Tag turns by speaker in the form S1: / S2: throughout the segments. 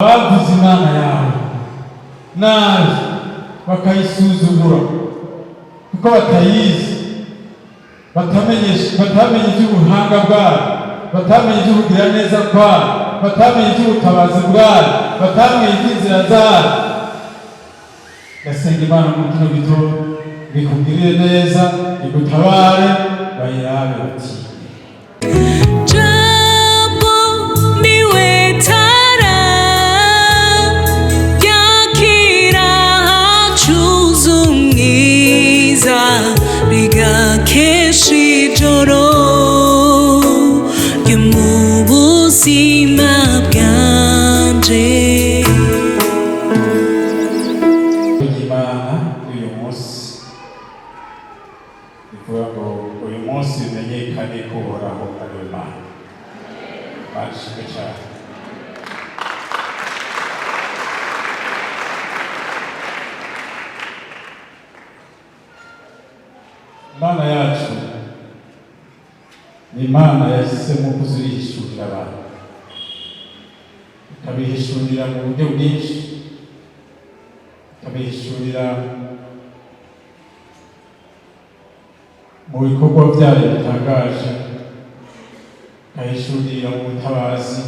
S1: bavuze Imana yawe nabi bakayisuzugura kuko batayizi, batamenye iby'ubuhanga bwayo, batamenye iby'ubugira neza kwayo, batamenye iby'ubutabazi bwayo, batamenye iby'inzira zayo. Ndasenga Imana mu kino gitondo bikugirire neza, igutabare, bayirabe bati
S2: Keshijoro y'umubuzima bwanje.
S1: Imana uyu munsi bivuga ngo uyu munsi bimenyekane ko Uhoraho ari Imana. Bashimwe cyane. Imana yacu ni Imana yahisemo kuzihishurira abantu, ikabihishurira mu buryo bwinshi, ikabihishurira mu bikorwa byayo bitangaje, ikabihishurira mu butabazi,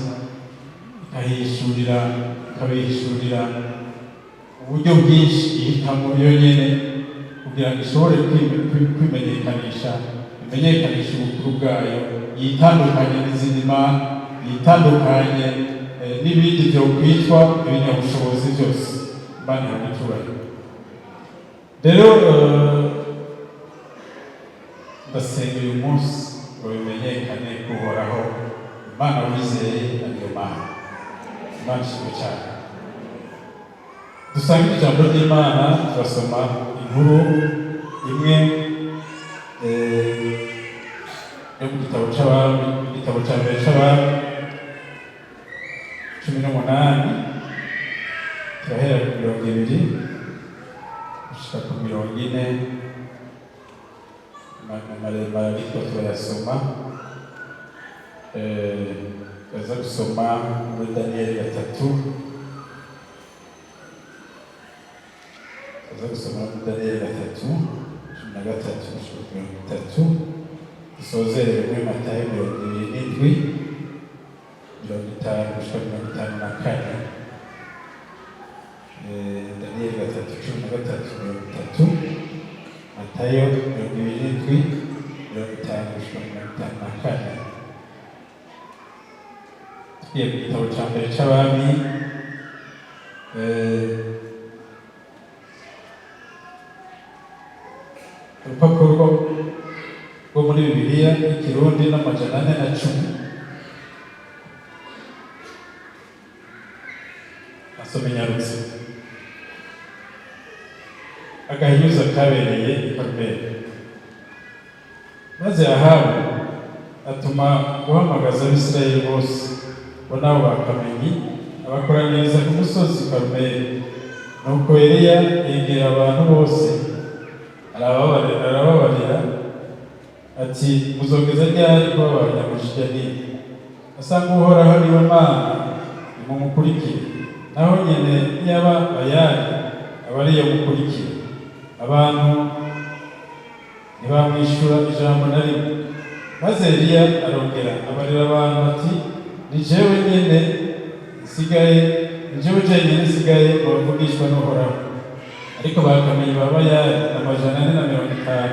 S1: ikabihishurira mu buryo bwinshi, ihitamo yonyine kugira ngo ishobore kwimenyekanisha ubukuru bwayo, yitandukanye n'izindi mana, yitandukanye n'ibindi byo kwitwa ibinyabushobozi byose. Imana y'abaturage rero ndasenga uyu munsi ngo bimenyekane ko Uhoraho Imana wizeye ariyo Mana. Imana ishimwe cyane. Dusanga ijambo ry'Imana, turasoma inkuru imwe yo mu gitabo cy'Abami, igitabo cya mbere cy'Abami 18, turahera ku 20 gushika ku 40, maremare ariko turayasoma. Turaza gusoma muri Daniyeli 3, gusoma muri Daniyeli 3:13-13, dusozere muri Matayo 27:50-54. Daniyeli 3:13-13, Matayo 27:50-54. Tugiye mu gitabo cya mbere cy'Abami, urupapuro rwo muri Bibiliya y'Ikirundi n'amajana 410. Asome nyarutse. Agahinyuza kabereye i Karumeli. Maze Ahabu atuma guhamagaza Abisirayeli bose, bo nabo bakamenyi, abakora neza ku musozi Karumeli. Nuko Eliya yegera abantu bose, arababarira ati, muzogeza ryari ko abanyamujinya nini? Asanga Uhoraho ni we Mana, nimumukurikire. Naho nyene yaba Bayali aba ariyo mukurikire. Abantu ntibamwishura ijambo na rimwe. Maze Eliya arongera abarira abantu ati, ni jewe nyene nsigaye bavugishwa n'Uhoraho. Ariko bakamenye ba Bayali 450.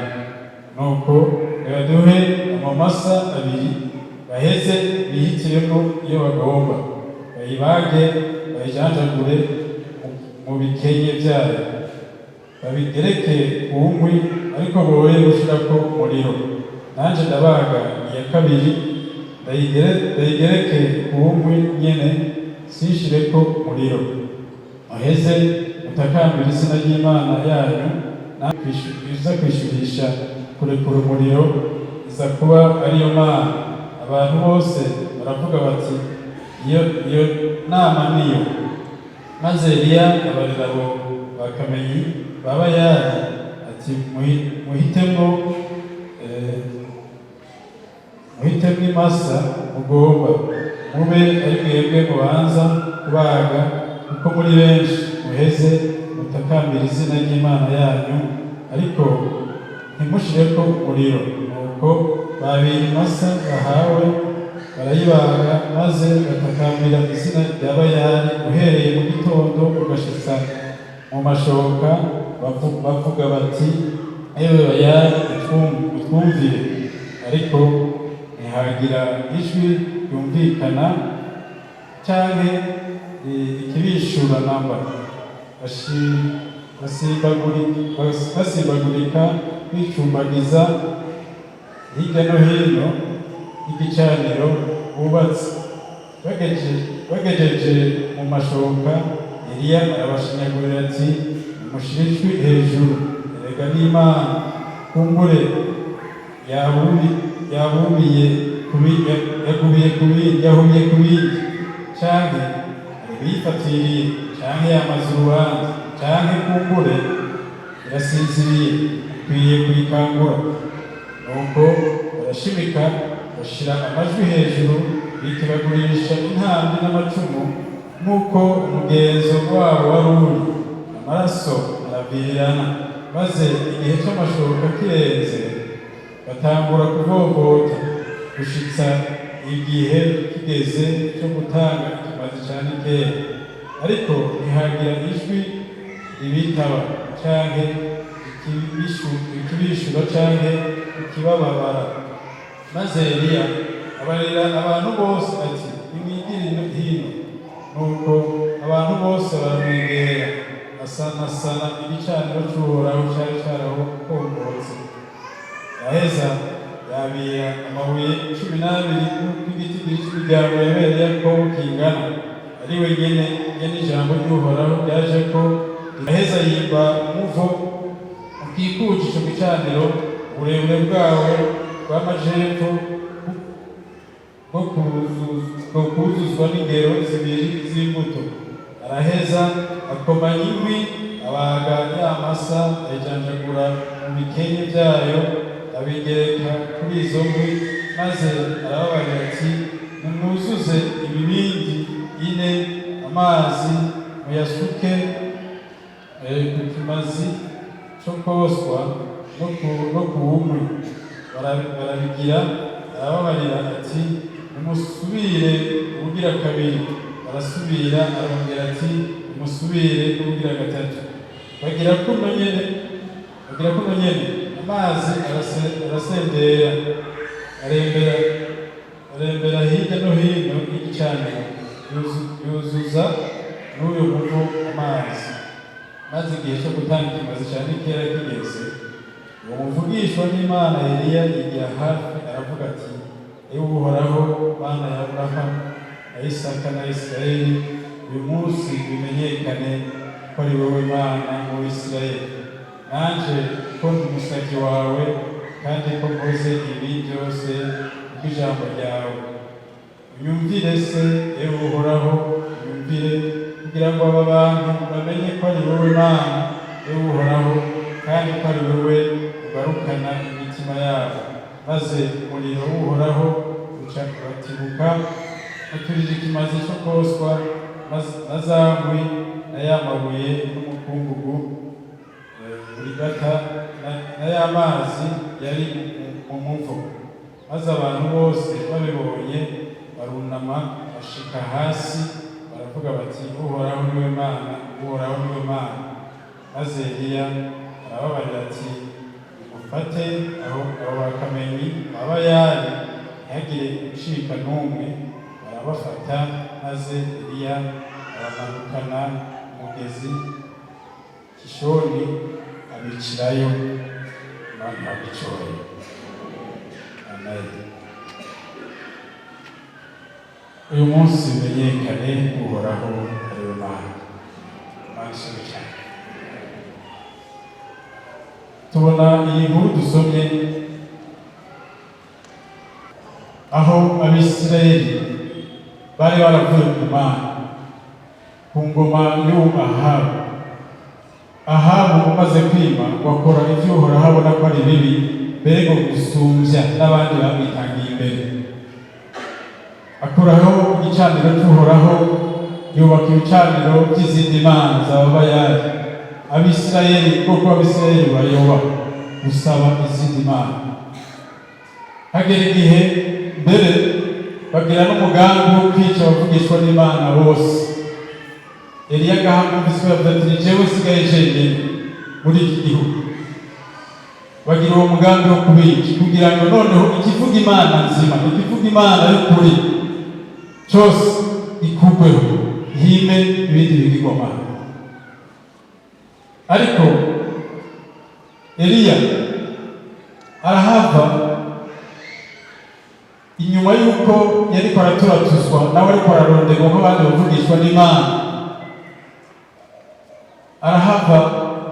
S1: Nuko baduhe amamasa 2 baheze bihitiremo iyo bagomba, bayibage bayijanjagure mu bikenye byayo, babigereke ku nkwi, ariko boye gushirako umuriro. Nanje ndabaga iya kabiri, ndayigereke ku nkwi nyene, sinshireko umuriro. Muheze mutakambira izina ry'Imana yanyu, iza kwishurisha kurekura umuriro, iza kuba ariyo Mana. Abantu bose baravuga bati, iyo nama niyo. Maze Eliya abarira abo bakamenyi ba Bayali ati, muhitemo imasa mugomba, mube ari mwebwe mubanza kubaga, kuko muri benshi muheze mutakambira izina ry'Imana yanyu, ariko ntimushireko umuriro. Nuko babiri masa bahawe barayibaga, maze batakambira izina rya Bayali uhereye mu gitondo ugashitsa mu mashoka, bavuga bati, ewe Bayali utwumvire. Ariko ntihagira ijwi ryumvikana canke ikibishura namba. Basimbagurika bicumbagiza hirya no hino y'igicaniro bubatse. Bagejeje mu mashoka, Eliya arabashinyagurira ati, mushire ijwi hejuru, erega n'Imana kumbure yahubiye kubindi, canke bifatiriye, canke yamaze urubanza, canke kumbure irasinziriye ikwiye kuyikangura. Nuko barashimika bashira amajwi hejuru, bitebagurisha intambi n'amacumu nk'uko umugenzo wabo wari uri. Amaraso aravirirana, maze igihe c'amashoka kirenze batangura kuvovota gushitsa igihe kigeze cyo gutanga ikimazi ca nikeli. Ariko ntihagira ijwi ribitaba, canke ikibishura, canke ikibababara. Maze Eliya abarira abantu bose ati, nimwigire hino. Nuko abantu bose baramwegera, asanasana igicaniro c'Uhoraho cari carahokombotse. Yaheza yabira amabuye 12 n'igiti cy'ijambo yabereye Yakobo kingana, ari we nyene ijambo ry'Uhoraho ryaje ko. Yaheza yimba umuvo ukikuje ico gicaniro, uburebure bwawe bw'amajepfo bwo kuzuzwa n'ingero zibiri z'imbuto. Araheza akomanya inkwi, abaga y'amasa, ayijanjagura mu bikenke vyayo, abigereka kuri izo nkwi, maze arababarira ati, nimwuzuze ibibindi 4 amazi, muyasuke ku kimazi co koswa no ku nkwi. Barabigira, arababarira ati, nimusubire ubugira kabiri. Barasubira, arongera ati, nimusubire ubugira gatatu. Bagira kuno nyene, amazi arasendera, arembera hirya no hino y'igicaniro, yuzuza n'uyu muvo amazi. Maze igihe cyo gutanga ikimazi ca nikeli kigeze, uwo muvugishwa n'Imana Eliya yigira hafi, aravuga ati, ewe Uhoraho, Mana ya Aburahamu na Isaka na Isirayeli, uyu munsi bimenyekane ko ari wowe Mana mu Isirayeli. Nanje ko ndi umusavyi wawe, kandi ko mkoze ibi byose kubw'ijambo ryawe. Unyumvire se, ewe Uhoraho, unyumvire, kugira ngo aba bantu bamenye ko ari wowe Mana, ewe Uhoraho, kandi ko ari wowe ugarukana imitima yabo. Maze umuriro w'Uhoraho uca uratibuka, uturije ikimazi cyo koswa, na za nkwi, na ya mabuye n'umukungugu urigata, na ya mazi yari mu muvo. Maze abantu bose babibonye barunama, bashika hasi, baravuga bati, Uhoraho niwe Mana, Uhoraho niwe Mana. Maze Eliya arababarira ati, mufate abo bakamenyi b'Abayali, ntihagire ucika n'umwe. Barabafata, maze Eliya aramanukana umugezi Kishoni, abicirayo, Imana abicoye. Amen. Uyu munsi bimenyekane Uhoraho ariwe Mana. Manshimwe cyane. Tubona iyi nkuru dusomye aho Abisirayeli bari baravuye ku Mana ku ngoma y'Ahabu. Ahabu umaze kwima, wakora ivyo Uhoraho abona ko ari bibi, mbere ngo gusumbya n'abandi bamwitangiye imbere. akuraho igicaniro cy'Uhoraho, yubaka ibicaniro by'izindi mana z'Abayali. Abisirayeli, kuko Abisirayeli bayoba gusaba izindi mana. Hagera igihe mbere bagira n'umugambi wo kwica abavugishwa n'Imana bose. Eliya agahamvise bavuga ati ni jewe sigaye jenyine muri iki gihugu. Bagira uwo mugambi wo kubica kugira ngo noneho ikivuga Imana nzima, ikivuga Imana y'ukuri cyose ikugweho, hime ibindi bigirwamana. Ariko Eliya arahava inyuma y'uko yariko araturatuzwa nawe ariko araronderwa nk'abandi bavugishwa n'Imana. Arahava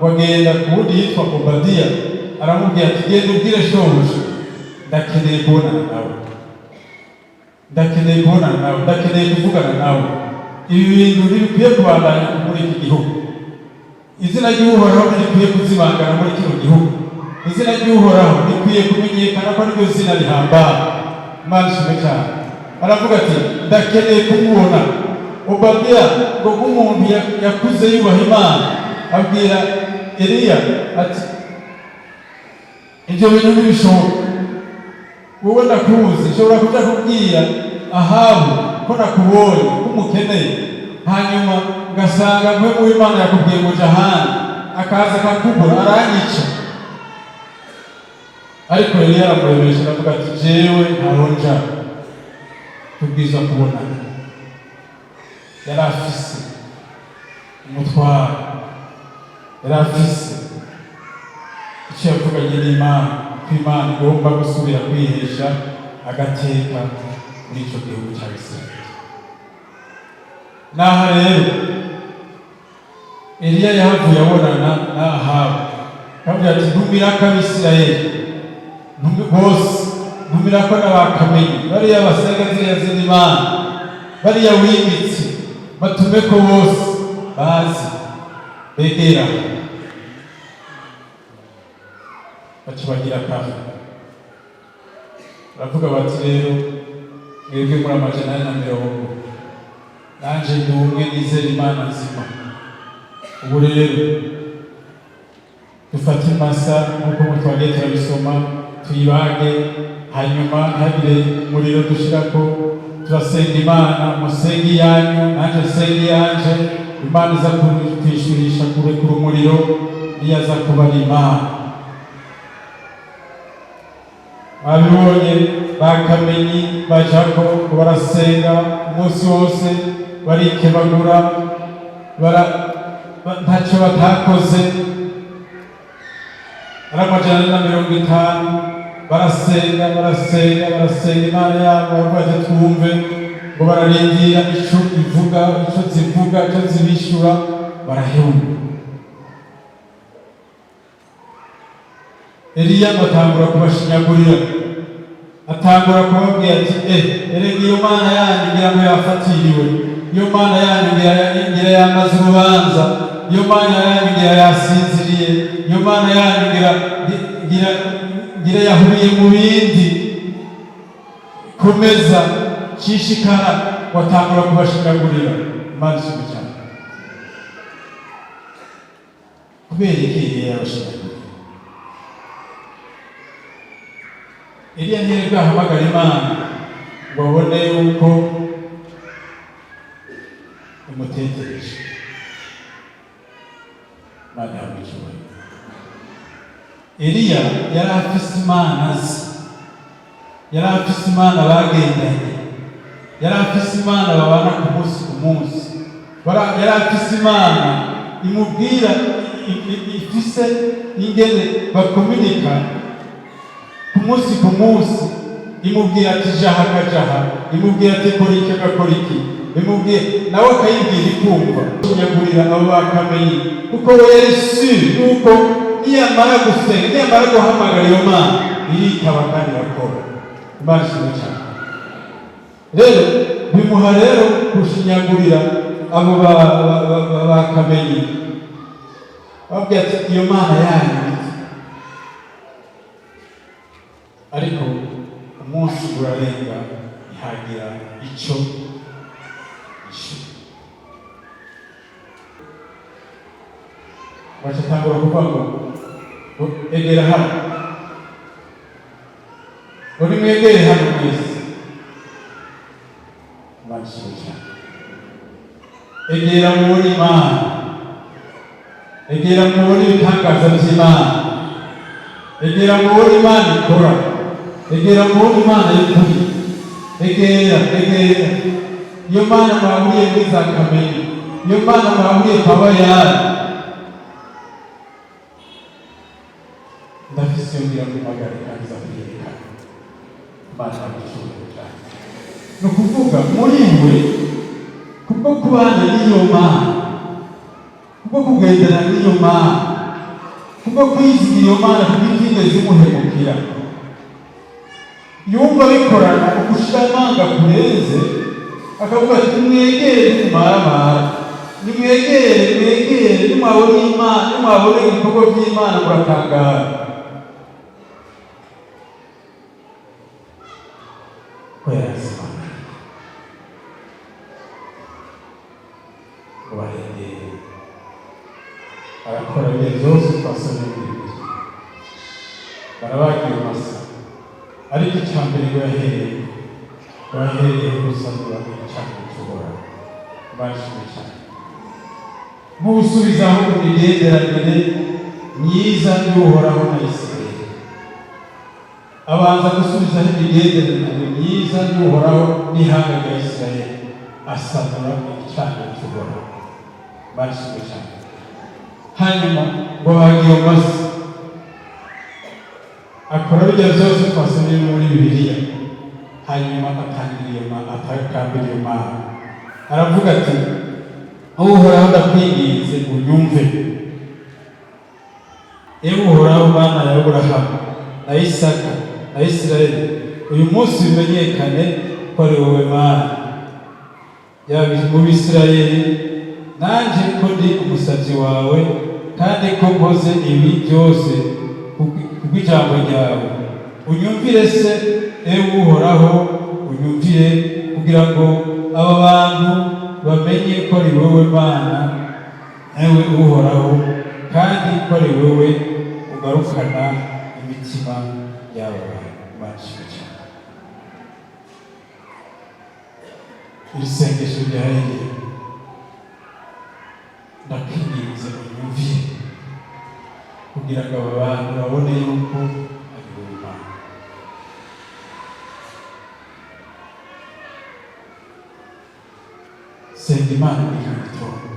S1: bagenda ku wundi yitwa Obadiya, aramubwira ati genda ubwire shobuja ndakeneye kubonana nawe, ndakeneye kubonana nawe, ndakeneye kuvugana nawe. Ibi bintu ntibikwiye kubandanya muri iki gihugu. Izina ry'Uhoraho ntirikwiye kuzibangana muri kino gihugu. Izina ry'Uhoraho rikwiye kumenyekana ko ariryo zina rihambaye. Imana ishimwe cyane. Aravuga ati ndakeneye kumubona. Obadiya ngo nk'umuntu yakuze yubaha Imana abwira Eliya ati ibyo bintu ntibishoboka, wowe ndakuzi, nshobora kuja kubwira Ahabu ko nakubonye ko umukeneye, hanyuma ugasanga mwe mu Imana yakubwiye ngo ja ahandi, akaza akakubura aranyica. Ariko Eliya aramurebesha aravuga ati jewe ntaho nja, tubwiza kubonana. Yari afise umutwaro, yari afise icyo yavuganye n'Imana, ko Imana igomba gusubira kwihesha agateka muri icyo gihugu cya Isirayeli. Naha rero Eliya yahavuye abonana na Ahabu, akavuga ati ntumirako Abisirayeli bose, ntumirako n'abakamenyi bariya basenga ziriya zindi mana, bariya wimitse, batumeko bose bazi begera. Baca bagira kafe, baravuga bati rero mwebwe muri 150, nanje ndi umwe nizera Imana nzima. Ubu rero dufate imasa nk'uko twagiye turabisoma, tuyibage, hanyuma ntihagire umuriro dushirako, turasenga Imana, musenge iyanyu nanje nsenge iyanje. Imana iza kutwishurisha kurekura umuriro, niyo aza kuba ari Imana. Abibonye bakamenyi bajako barasenga umunsi wose, barikebagura, ntacyo batakoze. Ari 150 barasenga Imana yabo, baravuga twumve, ngo bararindira ico ivuga, ico zivuga, ico zibishura, baraheba. Eliya atangura kubashinyagurira, atangura kubabwira ati erega iyo Mana yanyu ngira ngo yafatiriwe, iyo Mana yanyu ngira yamaze urubanza, iyo Mana yanyu ngira yasinziriye, iyo Mana yanyu ngira yahuye mu bindi. Komeza shishikara, watangura kubashinyagurira. Imana ishimwe cyane. Kubera iki Eliya yabashinyagurira? Eliya ntiyari ahamagara Imana ngo abone yuko imutekereje. Imana yamucyuye. Eliya yari afise Imana ze, yari afise Imana bagendanye, yari afise Imana babana ku munsi ku munsi, yari afise Imana imubwira, ifise ingene bakomunika ku munsi, imubwira ati jaha akajaha, imubwira ati kora iki agakora iki, imubwira nawe akayibwira ikumva. Kunyagurira abo bakamenyi, kuko we yari sure yuko niyamara gusenga, niyamara guhamagara iyo Mana iritaba kandi irakora. Imana ishimwe cyane. Rero bimuha rero gushinyagurira abo bakamenyi, babwira ati iyo Mana yanyu. Ariko umunsi urarenga ntagira icyo ishyura. Bacatangura kuvuga ngo egera hano, uri mwegere hano mwese. Bashimye cyane. Egera muri Imana, egera muri ibitangaza by'Imana, egera muri Imana ikora, egera muri Imana y'ukuri, egera. Iyo Mana mwahuriye muri za Kamena, iyo Mana mwahuriye kwa Bayali, ndafise yongera kumagara kandi zakwiyereka Imana y'ubucuruzi cyane. Ni ukuvuga muri we kubwo kubana n'iyo Mana, kubwo kugendera n'iyo Mana, kubwo kwizigira iyo Mana kubitigeze imuhemukira, yumva bikorana ugushira amanga kurenze, akavuga ati mwegere nimumaramara, nimwegere nimwabona Imana, nimwabona ibikorwa by'Imana muratangara. Arakora ibintu byose twasomye muri Bibiliya, barabagira amasa, ariko icya mbere yahereye gusanura icyane cy'ubura. Bashimye cyane nk'ubusubizaho imigenderanire myiza y'Uhoraho na Isirayeli. Abanza gusubizaho imigenderanire myiza y'Uhoraho n'ihanga rya Isirayeli, asanura icyane cy'ubura. Bashimye cyane. Hanyuma ngo bagiye amasa, akora ibyo byose twasomye muri Bibiliya. Hanyuma atakambira iyo Mana, aravuga ati Uhoraho ndakwinginze unyumve. Ewe Uhoraho Mana ya Aburahamu na Isaka na Isirayeli, uyu munsi bimenyekane ko ari wowe Mana yaba mu Bisirayeli, nanjye ko ndi umusabyi wawe, kandi ko mpoze ibi byose kubw'ijambo ryawe. Unyumvire se ewe Uhoraho, unyumvire, kugira ngo aba bantu bamenye ko ari wowe Mana, ewe Uhoraho, kandi ko ari wowe ugarukana imitima y'aba bantu. Bashimye cyane. Iri sengesho ryahereye, ndakwinginze unyumvire, kugira ngo aba bantu babone yuko ari wowe Mana. Senga Imana muri iki gitondo,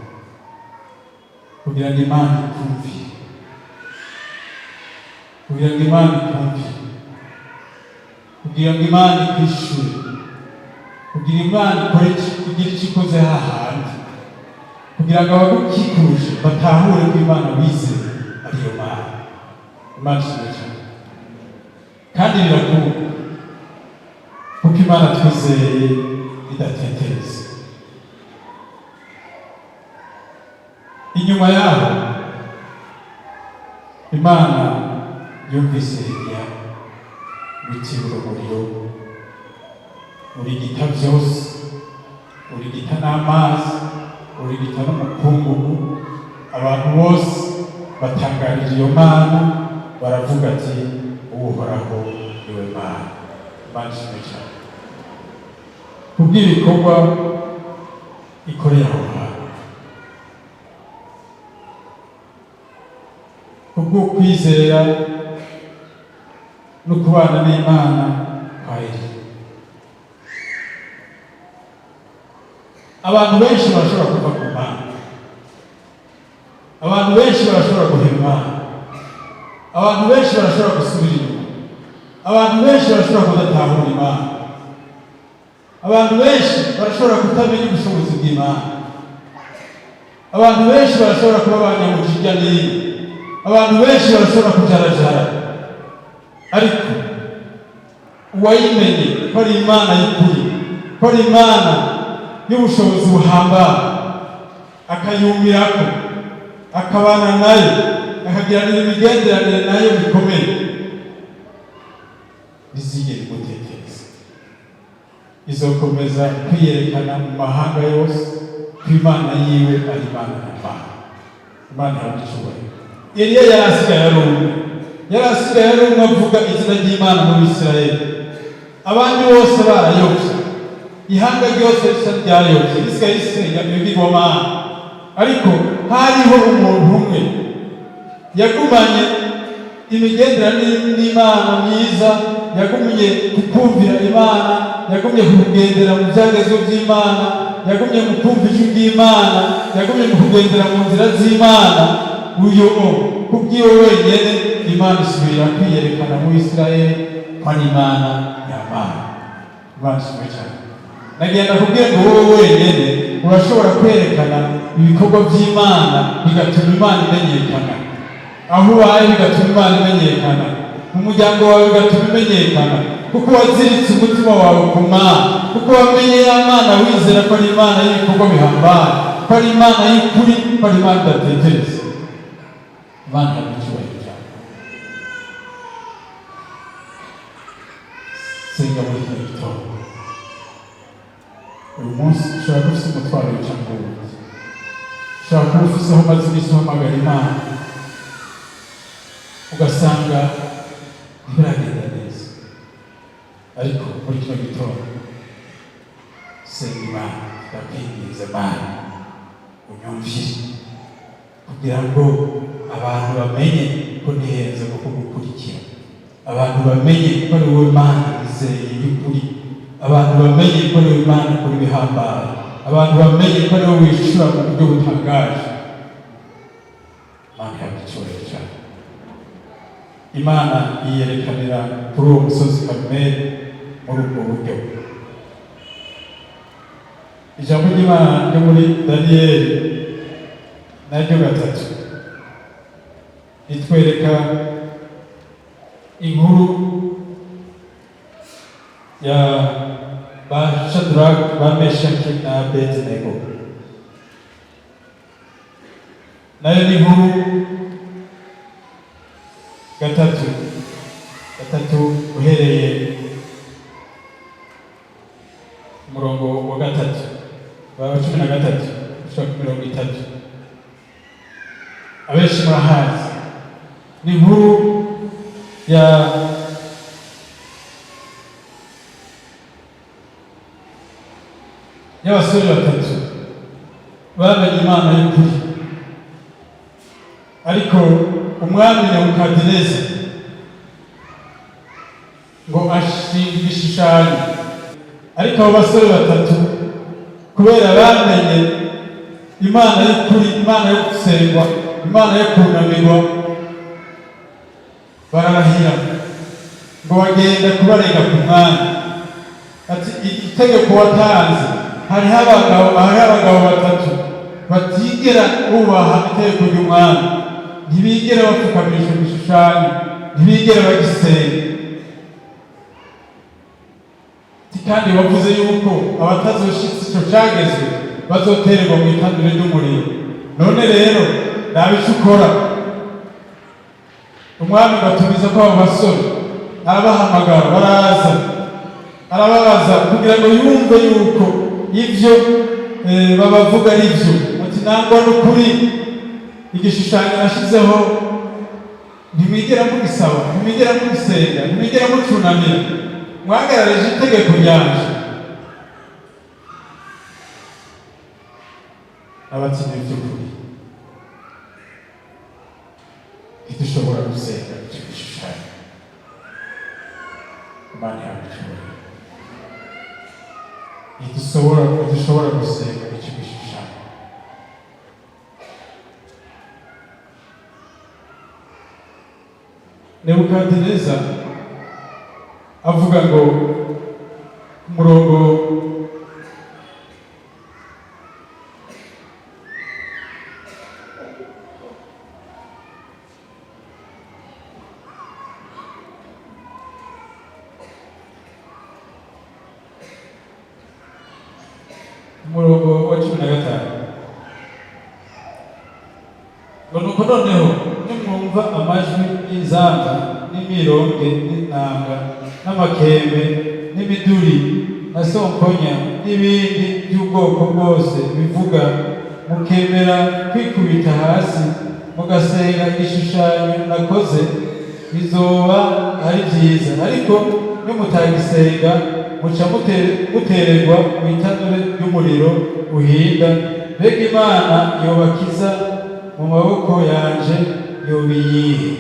S1: kugira ngo Imana ikumvire, kugira ngo Imana ikumvire, kugira ngo Imana ikwishure, kugira Imana ikore kugira icyo ikoze hahandi, kugira ngo abagukikuje batahure ko Imana wizeye ariyo Mana. Imana ishimwe cyane kandi birakunda, kuko Imana twizeye idatetereza. Inyuma yaho Imana yumvise Eliya witibura umuriro urigita byose, urigita n'amazi, urigita n'umukungugu. Abantu bose batangarira iyo Mana, baravuga ati Uhoraho niwe Mana. Imana ishimwe cyane kubw'ibikorwa ikorera aho hantu, kubwo kwizera no kubana n'Imana kwa Eliya. Abantu benshi barashobora kuva ku Mana, abantu benshi barashobora guhema Imana, abantu benshi barashobora gusubira inyuma, abantu benshi barashobora kudatahura Imana, abantu benshi barashobora kutamenya ubushobozi bw'Imana, abantu benshi barashobora kuba abanyamujinya n'ino, abantu benshi barashobora kujarajara, ariko uwayimenye ko ari Imana y'ukuri, ko ari Imana y'ubushobozi buhambaye, akayumirako, akabana nayo, akagiranira imigenderanire nayo bikomeye, bizigera imutekereza, izokomeza kwiyerekana mu mahanga yose ko Imana yiwe ari Imana nyamana. Imana yabicubaye. Eliya yarasigaye ari umwe avuga izina ry'Imana mu Isirayeli. Abandi bose barayobye, ihanga ryose risa ryayobye, risigaye risenga ibigirwamana. Ariko hariho umuntu umwe yagumanye imigenderanire n'Imana myiza, yagumye kukumvira Imana, yagumye kugendera mu byagezweho by'Imana, yagumye mu kumva ijwi ry'Imana, yagumye mu kugendera mu nzira z'Imana. Uyu kubwiwe wenyine Imana isubira kwiyerekana mu Isirayeli ko ari Imana nyamana. Imana isubira cyane. Nagenda kubwira ngo wowe wenyine urashobora kwerekana ibikorwa by'Imana bigatuma Imana imenyekana. Aho ubaye bigatuma Imana imenyekana. Mu muryango wawe bigatuma imenyekana. Kuko waziritse umutima wawe ku Mana. Kuko wamenye ya Mana wizera ko ari Imana y'ibikorwa bihambaye. Ko ari Imana y'ukuri, ko ari Imana idatekereza. Imana yabicyubahiro cyane. Senga muri iki gitondo. Uyu munsi ushobora kuba ufite umutwaro w'icyangombwa wundi. Ushobora kuba ufite aho umaze iminsi uhamagara Imana, ugasanga ntibiragenda neza. Ariko muri kino gitondo senga Imana, ndakwinginze Mana unyumvire kugira ngo abantu bamenye ko ntihenze mu kugukurikira. Abantu bamenye ko ari wowe Mana wizeye y'ukuri. Abantu bamenye ko ari wowe Mana ukora ibihambaye. Abantu bamenye ko ari wowe wishyura mu buryo butangaje. Imana yabicyubahiro cyane. Imana yiyerekanira kuri uwo musozi Karumeli muri ubwo buryo. Ijambo ry'Imana ryo muri Daniyeli naryo 3 ritwereka inkuru ya ba Shadraka, ba Meshaki na Abedinego. Nayo ni inkuru 3 uhereye umurongo wa 3 wa 13 gushika 30. Abenshi murahazi. Ni inkuru y'abasore 3 bamenye Imana y'ukuri. Ariko umwami Nebukadineza ngo ashinga igishushanyo. Ariko abo basore 3 kubera bamenye Imana y'ukuri, Imana yo gusengwa, Imana yo kunamirwa, bararahira ngo bagenda kubarega ku mwami. Ati itegeko watanze, hariho abagabo 3 batigera bubaha itegeko ry'umwami, ntibigera bapfukamisha igishushanyo, ntibigera bagisenga. Kandi bavuze yuko abatazoshitse icyo cyagezwe bazotererwa mu itandure ry'umuriro. None rero nabico ukora. Umwami batumiza ko abo basore arabahamagara, baraza arababaza kugira ngo yumve yuko ibyo babavuga ari byo. Ati nangwa n'ukuri igishushanyo nashizeho ntimwigera mugisaba, ntimwigera mugisenga, ntimwigera mucunamira, mwagararije itegeko ryanje. Abatsinze by'ukuri ntidushobora gusenga icyo gishushanyo. Imana yabicyubahiro. Ntidushobora gusenga icyo gishushanyo. Nebukadineza avuga ngo umurongo wa 15 ngo nuko noneho nimwumva amajwi y'inzamba n'imironge n'inanga n'amakembe n'imiduri na somponya n'ibindi by'ubwoko bwose bivuga, mukemera kwikubita hasi mugasenga igishushanyo nakoze, bizoba ari byiza. Ariko nimutagisenga muca mutererwa mu itanure ry'umuriro uhinda. Mbega Imana yobakiza mu maboko yanje yobiyihe?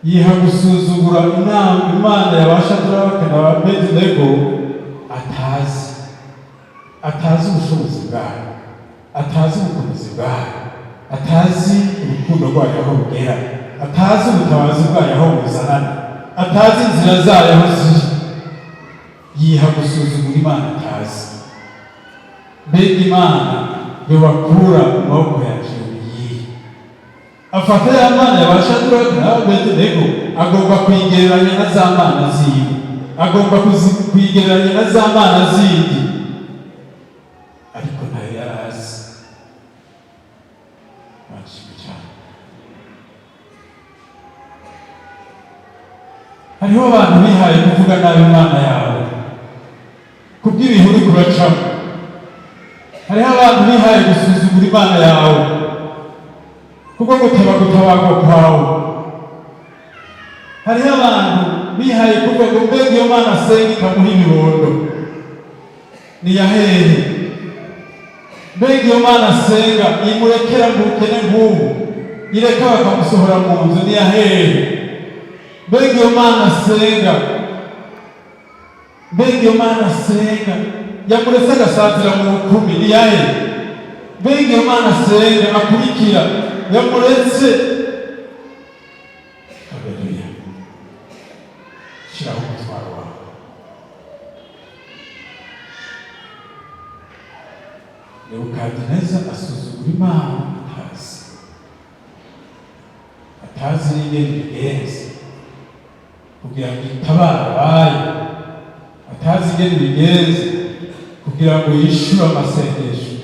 S1: Yiha gusuzugura inama Imana yabasha turabake na Abedinego atazi ubushobozi bwayo, atazi ubukomezi bwayo, atazi urukundo rwayo aho bugera, atazi ubutabazi bwayo aho buzanana, atazi inzira zayo aho ziri. Yiha gusuzugura Imana atazi. Mbega Imana yobakura mu maboko yacu yobiyihe? Afata ya Mana yabasha turabake na Abedinego agomba kuyigereranya na za mana ziwe, agomba kuyigereranya na za mana zindi, ariko ntayo yarazi. Hariho abantu bihaye kuvuga nabi Imana yawe kubw'ibintu uri kuracamo. Hariho abantu bihaye gusuzugura Imana yawe kubwo gutabarwa kwawe. Hariho abantu bihaye kuvuga ngo mbega iyo Mana asenga ikamuha ibibondo ni yahehe? Mbega iyo Mana asenga imurekera mu bukene nk'ubu, ireka bakamusohora mu nzu ni yahehe? Mbega iyo Mana asenga, mbega iyo Mana asenga yamuretse agasazira mu bukumi ni yahehe? Mbega iyo Mana asenga akurikira yamuretse. Haleluya. Shiraho umutwaro wawe. Nebukadineza asuzugura Imana atazi n'ingene ibigenza kugira ngo itabare abayo, atazi ingene ibigenza kugira ngo yishure amasengesho.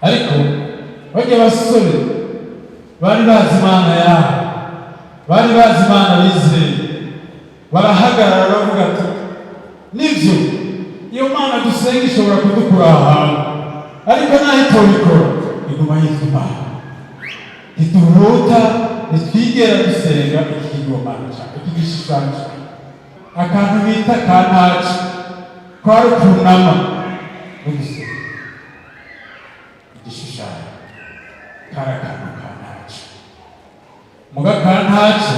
S1: Ariko bajya basore bari bazi Imana yabo, bari bazi Imana bizeye, barahagarara baravuga ati nivyo iyo Mana dusenga ishobora kudukura ahantu, ariko naho itobikora iguma yitwa Imana. Ntiduhuta, ntitwigera dusenga ikigomana cyane, ikigishushanyo, akantu bita kantaci kwari ukunama no gusenga. Igishushanyo kari akantu kantaci, muga kantaci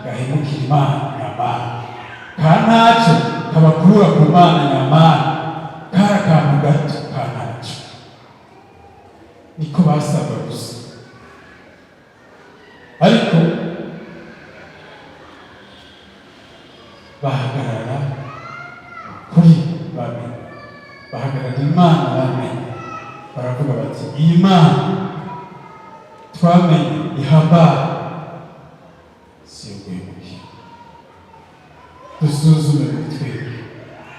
S1: gahemukira Imana nyamana, kantaci kabakura ku Mana nyamana, kari akantu gato kantaci. Niko basabwa gusa. Ariko bahagarara kuri bamenye, bahagarara Imana bamenye, baravuga bati iyi Mana twamenye ihambaye si yo guhemukira. Dusuzume twebwe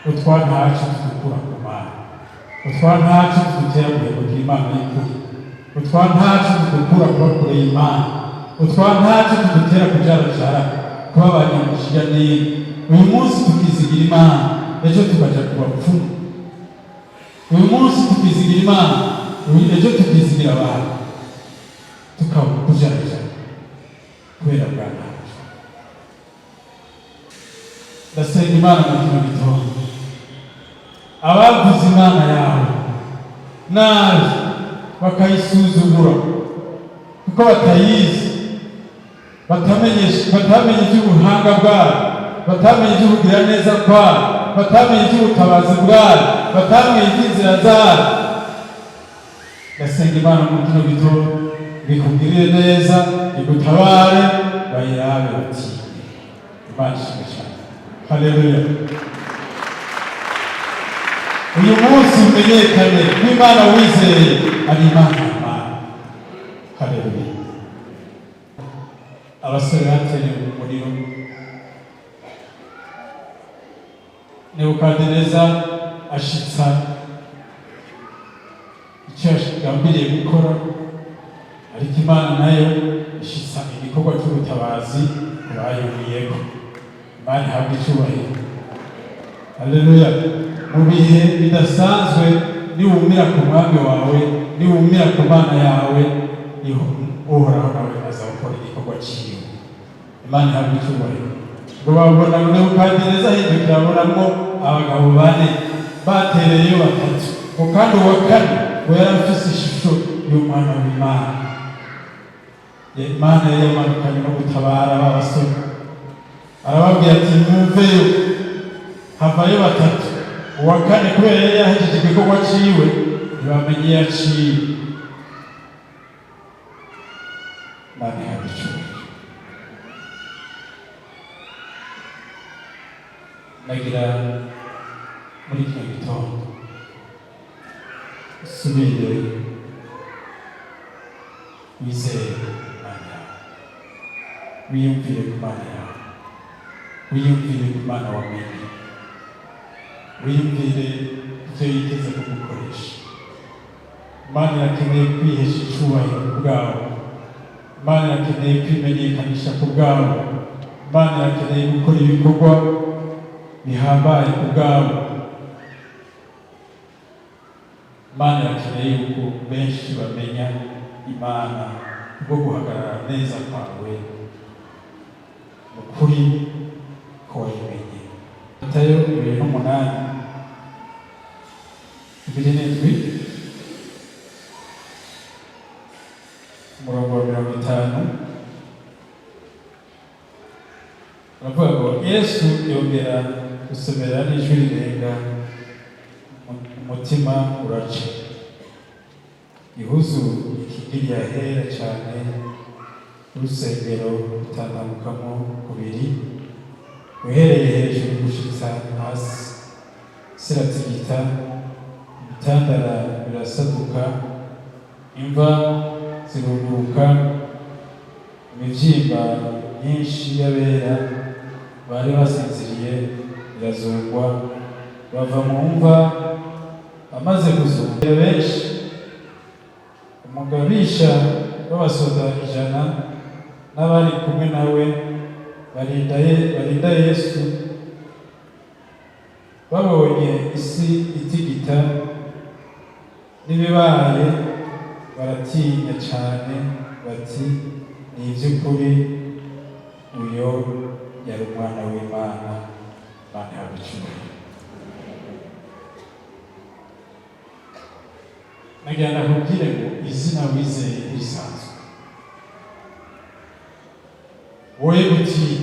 S1: utwantacu tudukura ku Mana, utwantacu tudutera guhemukira Imana y'ukuri, utwantacu tudukura kuba kure y'Imana, utwantacu tudutera kujarajara kuba abanyamushiga nini. Uyu munsi tukizigira Imana, ejo tukaja ku bapfumu. Uyu munsi tukizigira Imana, ejo tukizigira abantu, tukaba kujarajara kubera bwantacu. Ndasenga Imana mu kino gitondo, abavuze Imana yawe nabi bakayisuzugura kuko batayizi, batamenye iby'ubuhanga bwayo, batamenye iby'ubugira neza kwayo, batamenye iby'ubutabazi bwayo, batamenye iby'inzira zayo. Ndasenga Imana mu kino gitondo bikubwirire neza, igutabare, bayirabe bati Imana ishimwe cyane. Haleluya. Uyu munsi umenyekane ko Imana wizeye ari Imana y'Imana. Haleluya. Abasore batereye mu muriro, Nebukadineza ashitsa icyo yagambiriye gukora, ariko Imana nayo ishitsa igikorwa cy'ubutabazi ku bayumviyeko. Imana ihabwe icyubahiro. Haleluya. Mu bihe bidasanzwe niwumira ku mwami wawe, niwumira ku Mana yawe, uhoraho nawe azakora igikorwa cyiwe. Imana ihabwe icyubahiro. Ngo babona Nebukadineza ahindukira abonamo abagabo bane batereyeyo batatu, ngo kandi uwa kane ngo yari afise ishusho y'umwana w'Imana. Imana yari yamanukanye no gutabara b'abasore, arababwira ati mwumveyo, havayo batatu. Uwa kane kubera yari yahejeje igikorwa ciwe ntibamenye iyo aciye. Imana ihabwe icyubahiro. Nagira muri kino gitondo usubire wizere Imana yawe, wiyumvire ku Mana yawe, wiyumvire ku Mana wamenye, wiyumvire ivyo yiteze kugukoresha. Imana irakeneye kwihesha icubahiro ku bwawe, Imana irakeneye kwimenyekanisha ku bwawe, Imana irakeneye gukora ibikorwa bihambaye ku bwawe. Imana irakeneye yuko benshi bamenya Imana bwo guhagarara neza kwawe mu kuri ko wayimenye. Matayo 2:8-7 umurongo wa 50 aravuga ngo Yesu yongera gusomera n'ijwi rirenga, umutima uraca, ihuzu ikigiriye ahera cyane, urusengero rutandukamo kubiri, uhereye hejuru gushitsa hasi, siratigita, ibitandara birasaduka, imva ziruruka, imivyimba myinshi y'abera bari basinziriye irazungwa, bava mu mva. Amaze kuzunga benshi, umugabisha w'abasoda 100 n'abari kumwe nawe barinda Yesu, babonye isi itigita n'ibibaye, baratinya cyane bati ni iby'ukuri uyo yari umwana w'Imana. Imana ihabwe icyubahiro. Nagira nakubwire ngo izina wizeye risanzwe, wowe gutinya,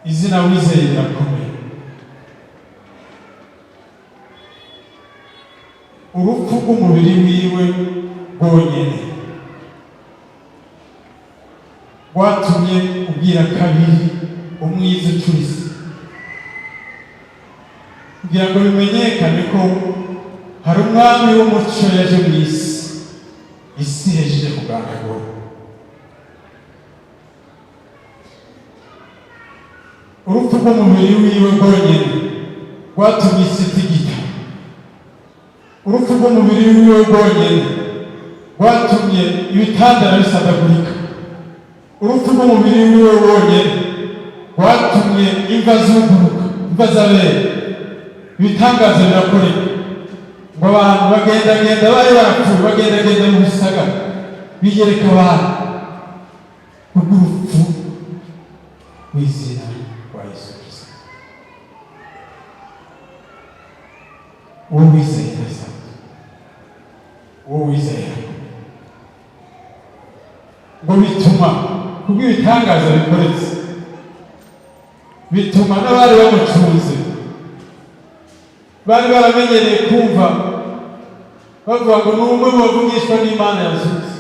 S1: izina wizeye rirakomeye. Urupfu rw'umubiri wiwe rwonyene rwatumye ubwira kabiri umwiza ucurise, kugira ngo bimenyekane ko hari umwami w'umuco yaje mu isi ihejeje kugaragara. Urupfu rw'umubiri wiwe rwonyene rwatumye isi itigita. Urupfu rw'umubiri wiwe rwonyene rwatumye ibitandara bisadagurika. Urupfu rw'umubiri wiwe rwonyene rwatumye imva zuguruka, imva z'abera, ibitangaza birakoreka, ngo abantu bagendagenda bari barapfuye, bagendagenda mu bisagara biyereka abantu urupfu rw'izina rwa Yesu Kristo. Wowe wizeye asanzwe, wowe wizeye ngo bituma kubw'ibitangaza bikoretse, bituma n'abari bamucunze bari baramenyereye kumva bavuga ngo ni umwe mu bavugishwa n'Imana yazutse.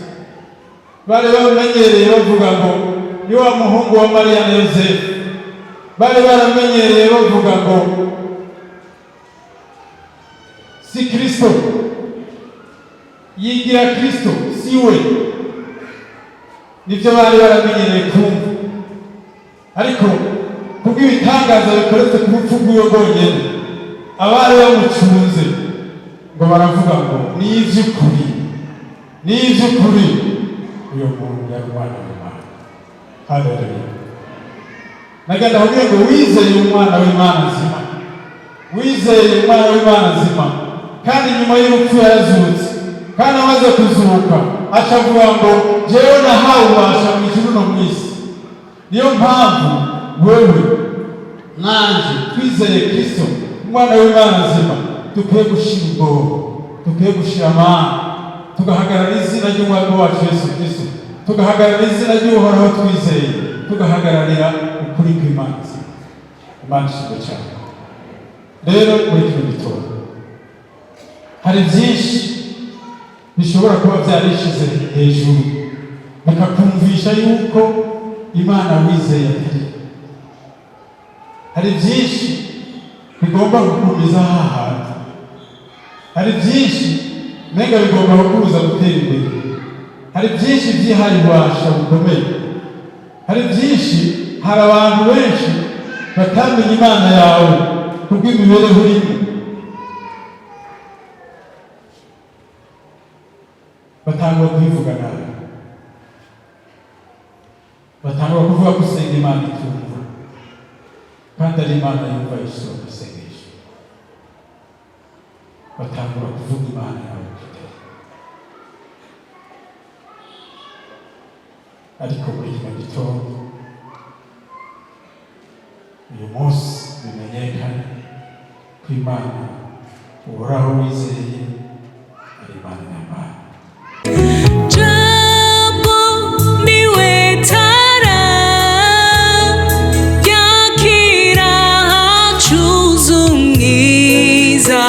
S1: Bari baramenyereye bavuga ngo ni wa muhungu wa Mariya na Yosefu. Bari baramenyereye bavuga ngo si Kristo, yigira Kristo si we. Nibyo bari baramenyereye kumva, ariko kubw'ibitangaza bikoretse ku rupfu rw'iwe rwonyene, abari bamucunze ngo baravuga ngo ni iby'ukuri n'ivy'ukuri uyo muntu yari umwana w'Imana. Haleluya. Nagenda kugira ngo wizeye umwana w'Imana nzima, wizeye umwana w'Imana nzima, kandi nyuma y'urupfu yarazutse, kandi amaze kuzuka aca avuga ngo jewe nahawe ububasha mu ijuru no mw'isi. Niyo mpamvu wewe nanje twizeye Kristo umwana w'Imana nzima dukwiye gushira ubwoba, dukwiye gushira amanga, tugahagarara izina ry'umwami wacu Yesu Kristo, tugahagarara izina ry'uhoraho twizeye, tugahagararira ukuri kw'Imana nzima. Imana ishimwe cyane. Rero muri kino gitondo hari byinshi bishobora kuba byarishize hejuru bikakumvisha yuko Imana wizeye atari. Hari byinshi bigomba gukumiza hahandi, hari byinshi menga bigomba kukubuza gutera imbere, hari byinshi byihaye ububasha bukomeye, hari byinshi, hari abantu benshi batamenye Imana yawe kubw'imibereho urimo, batangwa kuyivuga nabi, batangwa kuvuga ko usenga Imana itumva, kandi ari Imana yumva isura isengesho. Batangura kuvuga Imana yawe kutari. Ariko muri kino gitondo uyu munsi bimenyekane ko Imana uhoraho wizeye ari Imana nyamana.
S2: Jambo niwe tara yakira hacuza umwiza.